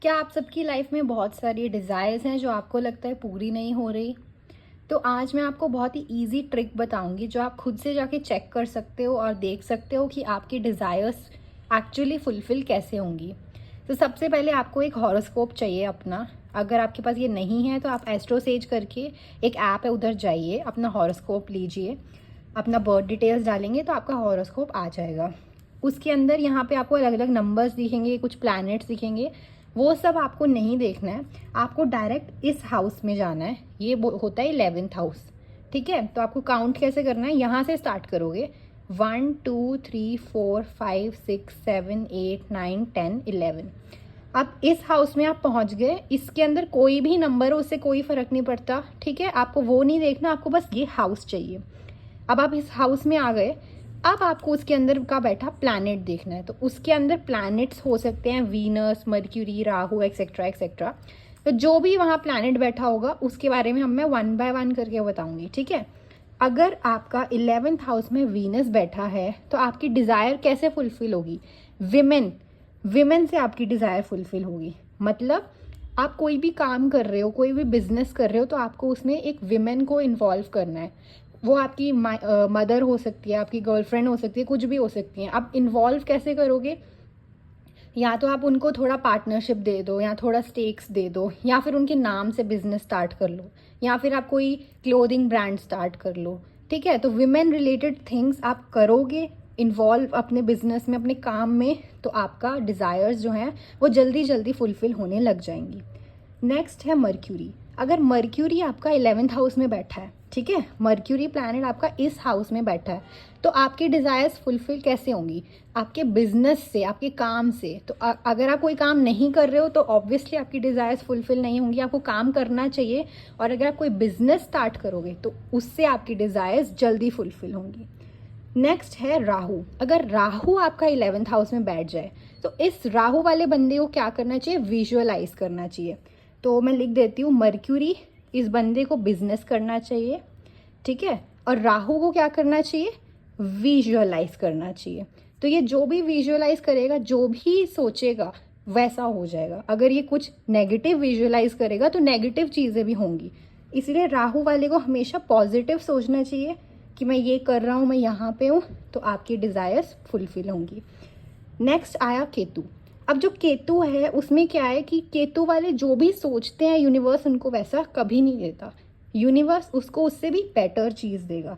क्या आप सबकी लाइफ में बहुत सारी डिज़ायर्स हैं जो आपको लगता है पूरी नहीं हो रही? तो आज मैं आपको बहुत ही ईज़ी ट्रिक बताऊंगी जो आप खुद से जाके चेक कर सकते हो और देख सकते हो कि आपकी डिज़ायर्स एक्चुअली फुलफ़िल कैसे होंगी। तो सबसे पहले आपको एक हॉरोस्कोप चाहिए अपना। अगर आपके पास ये नहीं है तो आप एस्ट्रोसेज करके एक ऐप है, उधर जाइए, अपना हॉरोस्कोप लीजिए, अपना बर्थ डिटेल्स डालेंगे तो आपका हॉरोस्कोप आ जाएगा। उसके अंदर यहाँ पे आपको अलग अलग नंबर्स दिखेंगे, कुछ प्लैनेट्स दिखेंगे। वो सब आपको नहीं देखना है, आपको डायरेक्ट इस हाउस में जाना है। ये होता है 11th हाउस। ठीक है, तो आपको काउंट कैसे करना है, यहाँ से स्टार्ट करोगे। 1 2 3 4 5 6 7 8 9 10 11। अब इस हाउस में आप पहुंच गए। इसके अंदर कोई भी नंबर हो, उससे कोई फर्क नहीं पड़ता। ठीक है, आपको वो नहीं देखना, आपको बस ये हाउस चाहिए। अब आप इस हाउस में आ गए। अब आपको उसके अंदर का बैठा प्लैनेट देखना है। तो उसके अंदर प्लैनेट्स हो सकते हैं Venus, mercury, Rahu, etcetera etcetera. तो जो भी वहाँ प्लैनेट बैठा होगा उसके बारे में मैं 1 बाय 1 करके बताऊंगी। ठीक है, अगर आपका 11th हाउस में वीनस बैठा है तो आपकी डिज़ायर कैसे फुलफिल होगी? विमेन विमेन से आपकी डिज़ायर फुलफिल होगी। मतलब आप कोई भी काम कर रहे हो, कोई भी बिजनेस कर रहे हो, तो आपको उसमें एक विमेन को इन्वॉल्व करना है। वो आपकी मदर हो सकती है, आपकी गर्लफ्रेंड हो सकती है, कुछ भी हो सकती हैं। आप इन्वॉल्व कैसे करोगे? या तो आप उनको थोड़ा पार्टनरशिप दे दो, या थोड़ा स्टेक्स दे दो, या फिर उनके नाम से बिजनेस स्टार्ट कर लो, या फिर आप कोई क्लोथिंग ब्रांड स्टार्ट कर लो। ठीक है, तो विमेन रिलेटेड थिंग्स आप करोगे इन्वॉल्व अपने बिजनेस में, अपने काम में, तो आपका डिज़ायर्स जो हैं वो जल्दी जल्दी फुलफिल होने लग जाएंगी। नेक्स्ट है मर्क्यूरी। अगर मर्क्यूरी आपका 11th हाउस में बैठा है, ठीक है, मर्क्यूरी प्लैनेट आपका इस हाउस में बैठा है, तो आपकी डिज़ायर्स फुलफिल कैसे होंगी? आपके बिजनेस से, आपके काम से। तो अगर आप कोई काम नहीं कर रहे हो तो ऑब्वियसली आपकी डिज़ायर्स फुलफिल नहीं होंगी, आपको काम करना चाहिए। और अगर आप कोई बिजनेस स्टार्ट करोगे तो उससे आपकी डिज़ायर्स जल्दी फुलफिल होंगी। नेक्स्ट है राहु। अगर राहु आपका 11th हाउस में बैठ जाए तो इस राहु वाले बंदे को क्या करना चाहिए? विजुअलाइज करना चाहिए। तो मैं लिख देती हूँ, मर्क्यूरी इस बंदे को बिजनेस करना चाहिए। ठीक है, और राहु को क्या करना चाहिए? विजुअलाइज करना चाहिए। तो ये जो भी विजुअलाइज करेगा, जो भी सोचेगा, वैसा हो जाएगा। अगर ये कुछ नेगेटिव विजुअलाइज करेगा तो नेगेटिव चीज़ें भी होंगी। इसलिए राहु वाले को हमेशा पॉजिटिव सोचना चाहिए कि मैं ये कर रहा हूँ, मैं यहाँ पे हूँ, तो आपकी डिज़ायर्स फुलफिल होंगी। नेक्स्ट आया केतु। अब जो केतु है उसमें क्या है कि केतु वाले जो भी सोचते हैं यूनिवर्स उनको वैसा कभी नहीं देता। यूनिवर्स उसको उससे भी बेटर चीज़ देगा।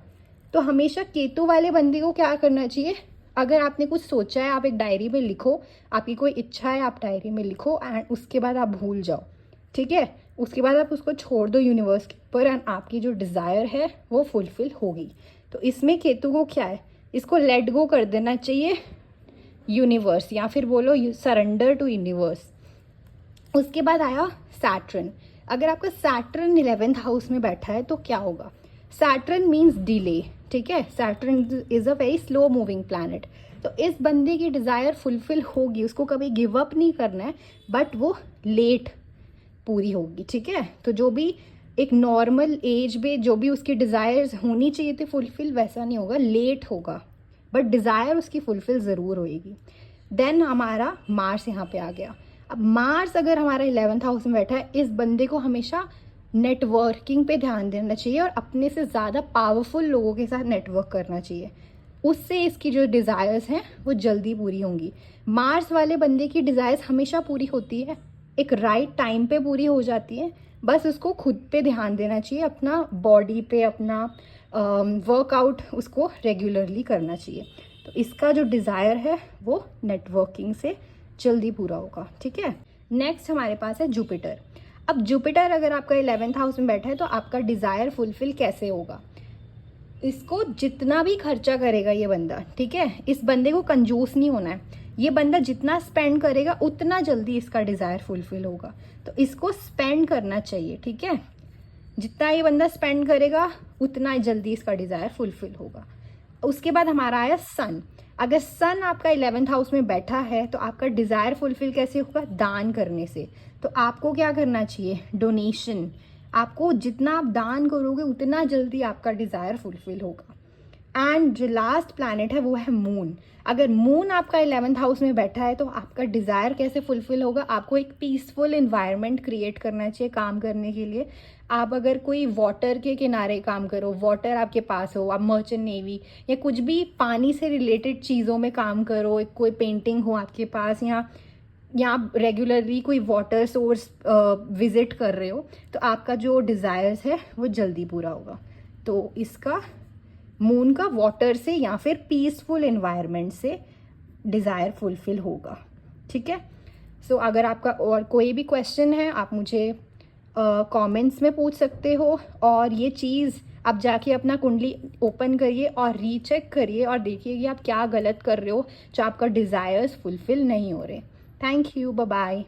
तो हमेशा केतु वाले बंदे को क्या करना चाहिए? अगर आपने कुछ सोचा है, आप एक डायरी में लिखो। आपकी कोई इच्छा है, आप डायरी में लिखो, एंड उसके बाद आप भूल जाओ। ठीक है, उसके बाद आप उसको छोड़ दो यूनिवर्स के ऊपर, एंड आपकी जो डिज़ायर है वो फुलफिल होगी। तो इसमें केतु को क्या है, इसको लेट गो कर देना चाहिए यूनिवर्स, या फिर बोलो सरेंडर टू यूनिवर्स। उसके बाद आया सैटर्न। अगर आपका सैटर्न 11th हाउस में बैठा है तो क्या होगा? Saturn means delay. ठीक है, Saturn is a very slow moving planet. तो इस बंदे की डिज़ायर फुलफिल होगी, उसको कभी गिव अप नहीं करना है, बट वो लेट पूरी होगी। ठीक है, तो जो भी एक नॉर्मल एज में जो भी उसकी डिज़ायर्स होनी चाहिए थी फुलफिल, वैसा नहीं होगा, लेट होगा, बट डिज़ायर उसकी फुलफिल ज़रूर होएगी। देन हमारा मार्स यहाँ पे आ गया। अब मार्स अगर हमारा 11th हाउस में बैठा है, इस बंदे को हमेशा नेटवर्किंग पे ध्यान देना चाहिए और अपने से ज़्यादा पावरफुल लोगों के साथ नेटवर्क करना चाहिए। उससे इसकी जो डिज़ायर्स हैं वो जल्दी पूरी होंगी। मार्स वाले बंदे की डिज़ायर्स हमेशा पूरी होती है, एक राइट टाइम पे पूरी हो जाती है। बस उसको खुद पे ध्यान देना चाहिए, अपना बॉडी पे, अपना वर्कआउट उसको रेगुलरली करना चाहिए। तो इसका जो डिज़ायर है वो नेटवर्किंग से जल्दी पूरा होगा। ठीक है, नेक्स्ट हमारे पास है जुपिटर। अब जुपिटर अगर आपका 11th हाउस में बैठा है तो आपका डिज़ायर फुलफिल कैसे होगा? इसको जितना भी खर्चा करेगा ये बंदा, ठीक है, इस बंदे को कंजूस नहीं होना है। ये बंदा जितना स्पेंड करेगा उतना जल्दी इसका डिज़ायर फुलफिल होगा। तो इसको स्पेंड करना चाहिए। ठीक है, जितना ये बंदा स्पेंड करेगा उतना जल्दी इसका डिज़ायर फुलफिल होगा। उसके बाद हमारा आया सन। अगर सन आपका 11th हाउस में बैठा है तो आपका डिज़ायर फुलफिल कैसे होगा? दान करने से। तो आपको क्या करना चाहिए? डोनेशन। आपको जितना आप दान करोगे उतना जल्दी आपका डिज़ायर फुलफिल होगा। एंड जो लास्ट प्लैनेट है वो है मून। अगर मून आपका 11th हाउस में बैठा है तो आपका डिज़ायर कैसे फुलफिल होगा? आपको एक पीसफुल इन्वायरमेंट क्रिएट करना चाहिए काम करने के लिए। आप अगर कोई वाटर के किनारे काम करो, वाटर आपके पास हो, आप मर्चेंट नेवी या कुछ भी पानी से रिलेटेड चीज़ों में काम करो, एक कोई पेंटिंग हो आपके पास, या आप रेगुलरली कोई वाटर सोर्स विजिट कर रहे हो, तो आपका जो डिज़ायर्स है वो जल्दी पूरा होगा। तो इसका मून का वाटर से या फिर पीसफुल इन्वायरमेंट से डिज़ायर फुलफिल होगा। ठीक है। सो अगर आपका और कोई भी क्वेश्चन है आप मुझे कमेंट्स में पूछ सकते हो, और ये चीज़ आप जाके अपना कुंडली ओपन करिए और रीचेक करिए और देखिए कि आप क्या गलत कर रहे हो जो आपका डिज़ायर्स फुलफिल नहीं हो रहे। Thank you, bye bye.